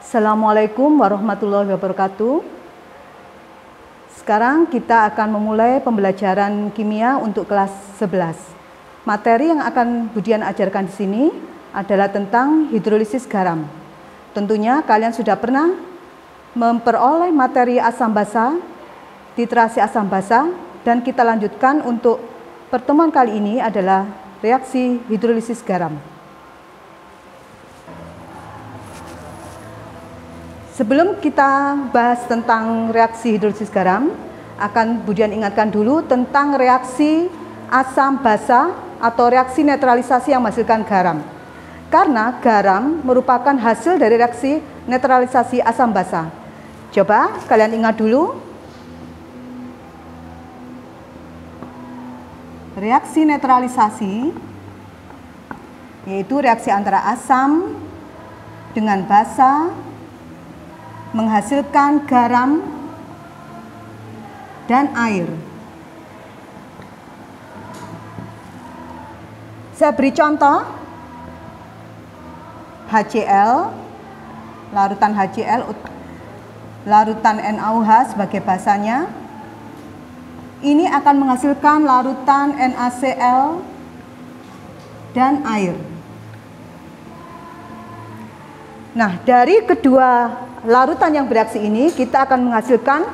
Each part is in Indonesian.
Assalamualaikum warahmatullahi wabarakatuh. Sekarang kita akan memulai pembelajaran kimia untuk kelas 11. Materi yang akan Budian ajarkan di sini adalah tentang hidrolisis garam. Tentunya kalian sudah pernah memperoleh materi asam basa, titrasi asam basa, dan kita lanjutkan untuk pertemuan kali ini adalah reaksi hidrolisis garam. Sebelum kita bahas tentang reaksi hidrolisis garam, akan Budian ingatkan dulu tentang reaksi asam basa atau reaksi netralisasi yang menghasilkan garam. Karena garam merupakan hasil dari reaksi netralisasi asam basa. Coba kalian ingat dulu. Reaksi netralisasi yaitu reaksi antara asam dengan basa menghasilkan garam dan air. Saya beri contoh. HCl, larutan HCl, larutan NaOH sebagai basanya. Ini akan menghasilkan larutan NaCl dan air. Nah, dari kedua larutan yang bereaksi ini kita akan menghasilkan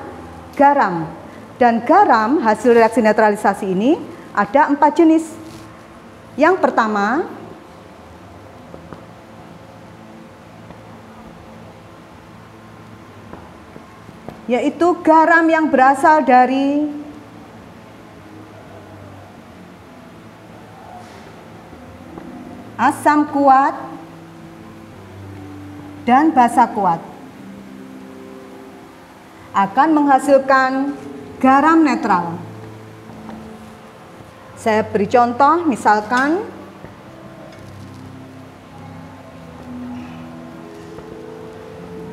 garam. Dan garam hasil reaksi netralisasi ini ada 4 jenis. Yang pertama yaitu garam yang berasal dari asam kuat dan basa kuat, akan menghasilkan garam netral. Saya beri contoh, misalkan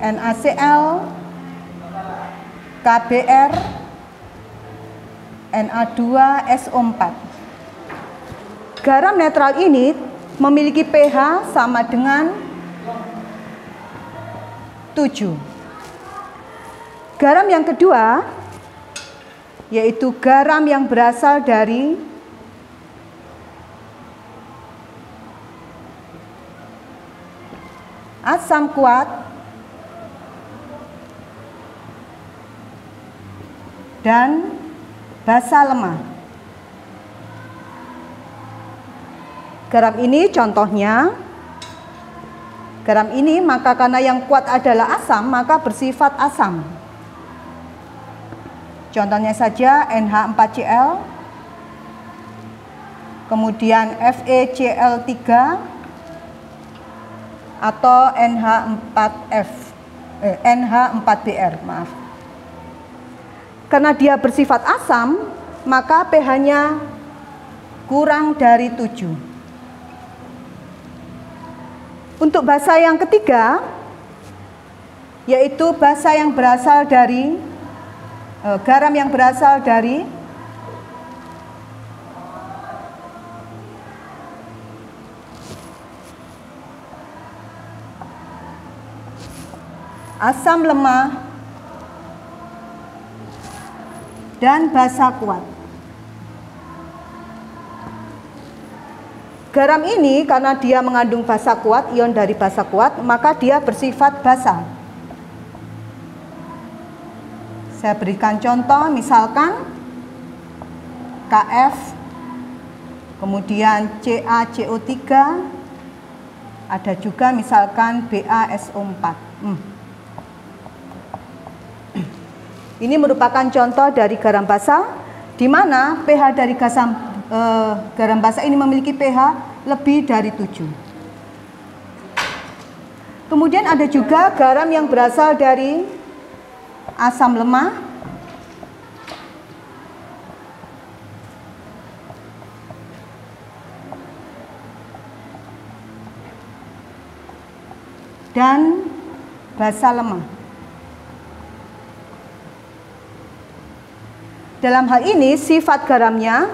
NaCl, KBr, Na2SO4. Garam netral ini memiliki pH sama dengan 7. Garam yang kedua yaitu garam yang berasal dari asam kuat dan basa lemah. Garam ini contohnya, garam ini maka karena yang kuat adalah asam, maka bersifat asam. Contohnya saja NH4Cl, kemudian FeCl3 atau NH4Br, maaf. Karena dia bersifat asam, maka pH-nya kurang dari 7. Untuk basa yang ketiga, yaitu basa yang berasal dari garam yang berasal dari asam lemah dan basa kuat. Garam ini karena dia mengandung basa kuat, ion dari basa kuat, maka dia bersifat basa. Saya berikan contoh, misalkan Kf, kemudian CaCO3, ada juga misalkan BaSO4. Ini merupakan contoh dari garam basa, di mana pH dari garam basa ini memiliki pH lebih dari 7. Kemudian ada juga garam yang berasal dari asam lemah dan basa lemah. Dalam hal ini sifat garamnya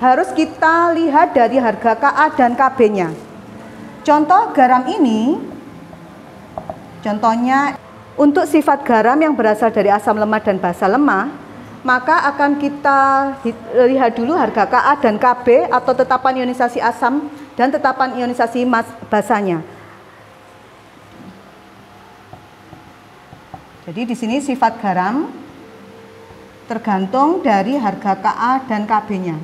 harus kita lihat dari harga Ka dan Kb-nya. Contoh garam ini contohnya untuk sifat garam yang berasal dari asam lemah dan basa lemah, maka akan kita lihat dulu harga Ka dan Kb atau tetapan ionisasi asam dan tetapan ionisasi basanya. Jadi di sini sifat garam tergantung dari harga Ka dan Kb-nya.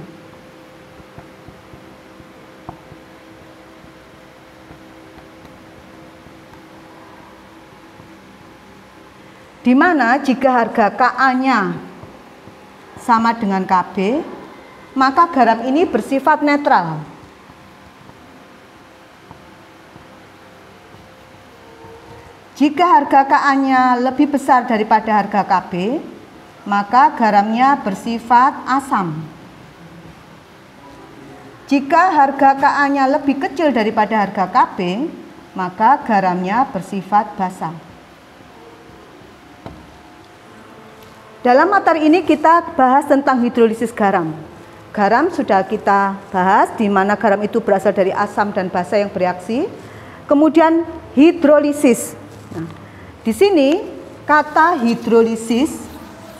Di mana jika harga Ka-nya sama dengan Kb, maka garam ini bersifat netral. Jika harga Ka-nya lebih besar daripada harga Kb, maka garamnya bersifat asam. Jika harga Ka-nya lebih kecil daripada harga Kb, maka garamnya bersifat basa. Dalam materi ini kita bahas tentang hidrolisis garam. Garam sudah kita bahas, di mana garam itu berasal dari asam dan basa yang bereaksi. Kemudian hidrolisis. Nah, di sini kata hidrolisis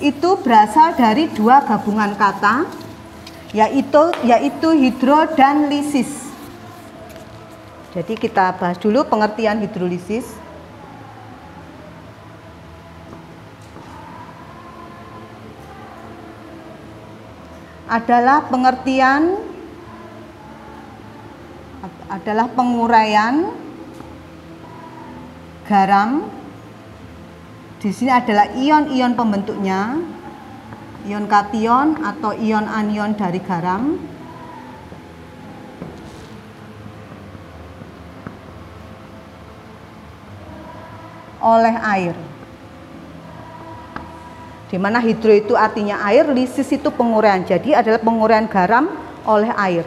itu berasal dari dua gabungan kata, yaitu hidro dan lisis. Jadi kita bahas dulu pengertian hidrolisis. Adalah penguraian garam. Di sini adalah ion-ion pembentuknya, ion kation atau ion anion dari garam. Oleh air. Di mana hidro itu artinya air, lisis itu penguraian. Jadi adalah penguraian garam oleh air.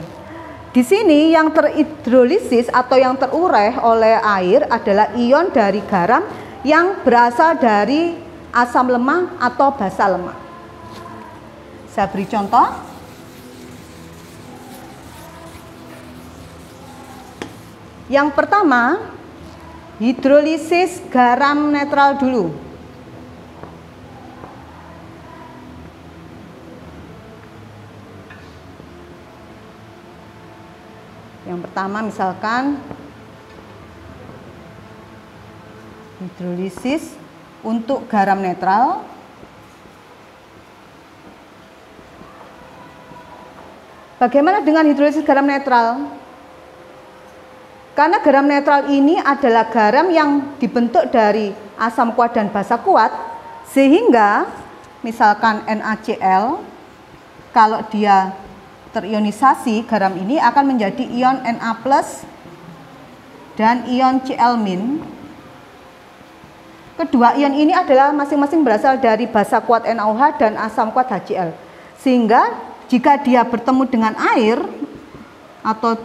Di sini yang terhidrolisis atau yang terurai oleh air adalah ion dari garam yang berasal dari asam lemah atau basa lemah. Saya beri contoh. Yang pertama, hidrolisis garam netral dulu. Yang pertama misalkan hidrolisis untuk garam netral. Bagaimana dengan hidrolisis garam netral? Karena garam netral ini adalah garam yang dibentuk dari asam kuat dan basa kuat, sehingga misalkan NaCl, kalau dia terionisasi, garam ini akan menjadi ion Na+ dan ion Cl-. Kedua ion ini adalah masing-masing berasal dari basa kuat NaOH dan asam kuat HCl. Sehingga jika dia bertemu dengan air atau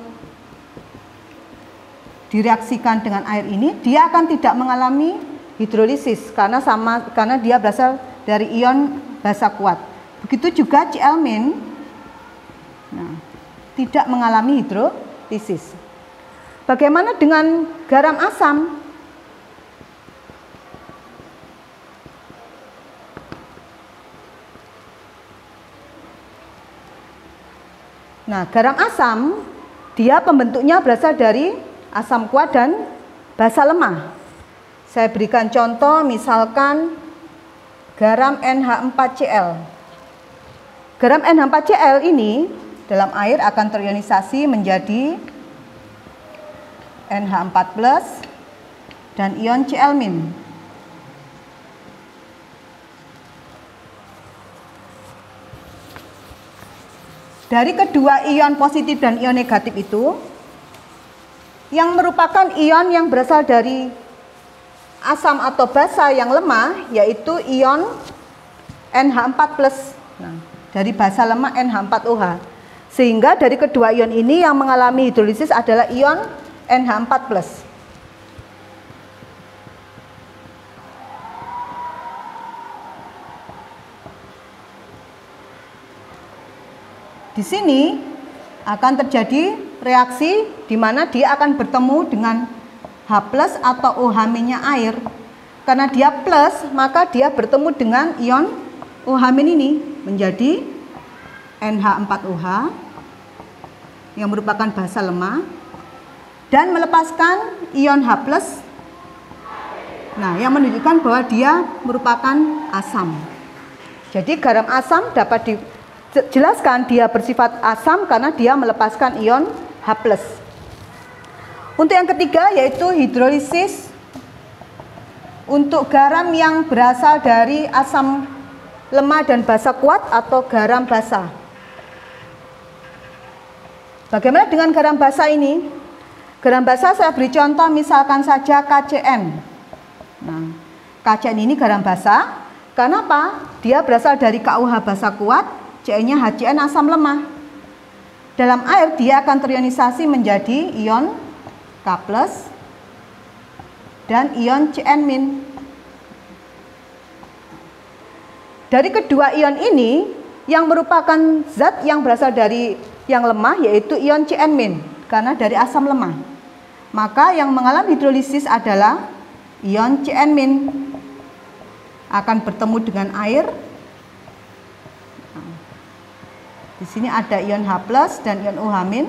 direaksikan dengan air ini, dia akan tidak mengalami hidrolisis karena dia berasal dari ion basa kuat. Begitu juga Cl-. Nah, tidak mengalami hidrolisis. Bagaimana dengan garam asam? Nah, garam asam dia pembentuknya berasal dari asam kuat dan basa lemah. Saya berikan contoh, misalkan garam NH4Cl. Garam NH4Cl ini dalam air akan terionisasi menjadi NH4+ dan ion Cl-. Dari kedua ion positif dan ion negatif itu, yang merupakan ion yang berasal dari asam atau basa yang lemah, yaitu ion NH4+. Nah, dari basa lemah NH4OH. Sehingga dari kedua ion ini yang mengalami hidrolisis adalah ion NH4+. Di sini akan terjadi reaksi di mana dia akan bertemu dengan H+ atau OH- air karena dia plus, maka dia bertemu dengan ion OH- ini menjadi NH4OH yang merupakan basa lemah dan melepaskan ion H+. Nah, yang menunjukkan bahwa dia merupakan asam. Jadi garam asam dapat dijelaskan dia bersifat asam karena dia melepaskan ion H+. Untuk yang ketiga yaitu hidrolisis untuk garam yang berasal dari asam lemah dan basa kuat atau garam basa. Bagaimana dengan garam basa ini? Garam basa saya beri contoh misalkan saja KCN. Nah, KCN ini garam basa. Kenapa? Dia berasal dari KUH basa kuat, CN-nya HCN asam lemah. Dalam air dia akan terionisasi menjadi ion K+ dan ion Cn-. Dari kedua ion ini yang merupakan zat yang berasal dari yang lemah yaitu ion Cn- karena dari asam lemah. Maka yang mengalami hidrolisis adalah ion Cn- akan bertemu dengan air. Di sini ada ion H+ dan ion OH-.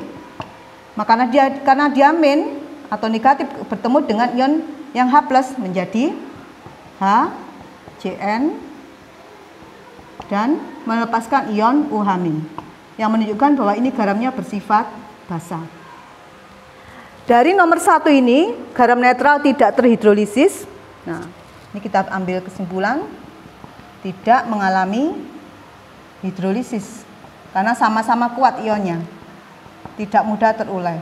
Maka karena dia min atau negatif bertemu dengan ion yang H+ menjadi HCN dan melepaskan ion OH- yang menunjukkan bahwa ini garamnya bersifat basa. Dari nomor 1 ini garam netral tidak terhidrolisis. Nah, ini kita ambil kesimpulan tidak mengalami hidrolisis karena sama-sama kuat ionnya, tidak mudah terurai.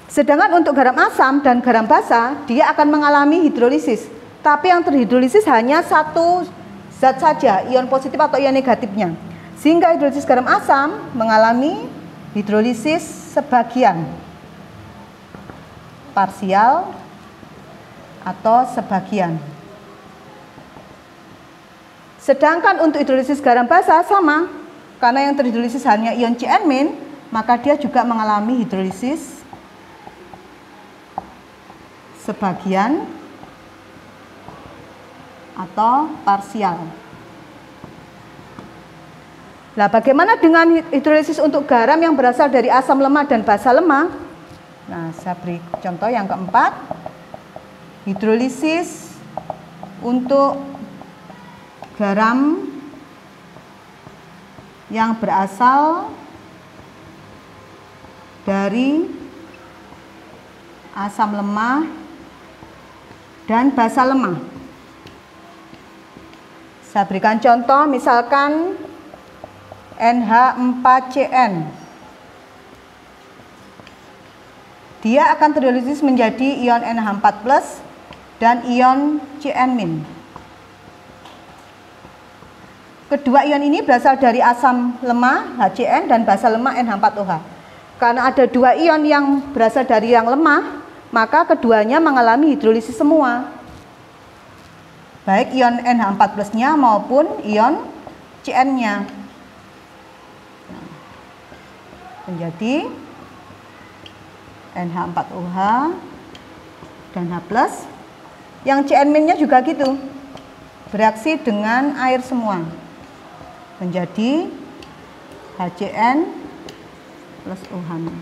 Sedangkan untuk garam asam dan garam basa dia akan mengalami hidrolisis, tapi yang terhidrolisis hanya satu zat saja, ion positif atau ion negatifnya. Sehingga hidrolisis garam asam mengalami hidrolisis sebagian, parsial atau sebagian. Sedangkan untuk hidrolisis garam basa sama, karena yang terhidrolisis hanya ion Cn-, maka dia juga mengalami hidrolisis sebagian atau parsial. Nah, bagaimana dengan hidrolisis untuk garam yang berasal dari asam lemah dan basa lemah? Nah, saya beri contoh yang keempat. Hidrolisis untuk garam yang berasal dari asam lemah dan basa lemah. Saya berikan contoh misalkan NH4Cn. Dia akan terhidrolisis menjadi ion NH4+ dan ion Cn-. Kedua ion ini berasal dari asam lemah HCN dan basa lemah NH4OH. Karena ada dua ion yang berasal dari yang lemah, maka keduanya mengalami hidrolisis semua, baik ion NH4+-nya maupun ion Cn-nya. Menjadi NH4OH dan H+. Yang Cn-nya juga gitu, bereaksi dengan air semua, menjadi HCN plus OH.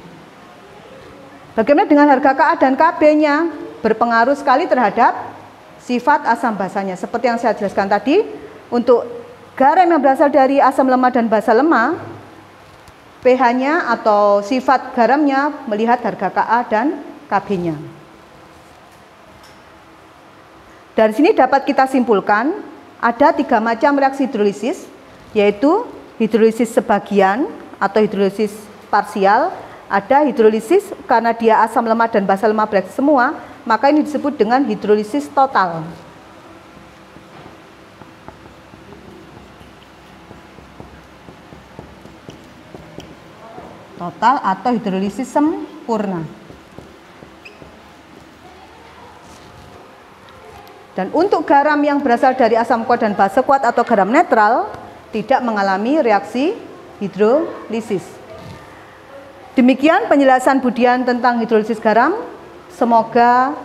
Bagaimana dengan harga Ka dan Kb-nya? Berpengaruh sekali terhadap sifat asam basanya. Seperti yang saya jelaskan tadi, untuk garam yang berasal dari asam lemah dan basa lemah, pH-nya atau sifat garamnya melihat harga Ka dan Kb-nya. Dari sini dapat kita simpulkan ada 3 macam reaksi hidrolisis, yaitu hidrolisis sebagian atau hidrolisis parsial. Ada hidrolisis karena dia asam lemah dan basa lemah bereaksi semua, maka ini disebut dengan hidrolisis total. Total atau hidrolisis sempurna. Dan untuk garam yang berasal dari asam kuat dan basa kuat atau garam netral tidak mengalami reaksi hidrolisis. Demikian penjelasan Budian tentang hidrolisis garam. Semoga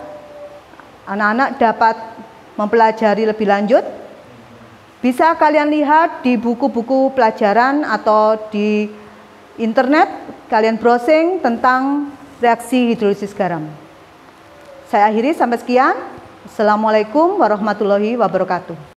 anak-anak dapat mempelajari lebih lanjut. Bisa kalian lihat di buku-buku pelajaran atau di internet, kalian browsing tentang reaksi hidrolisis garam. Saya akhiri sampai sekian. Assalamualaikum warahmatullahi wabarakatuh.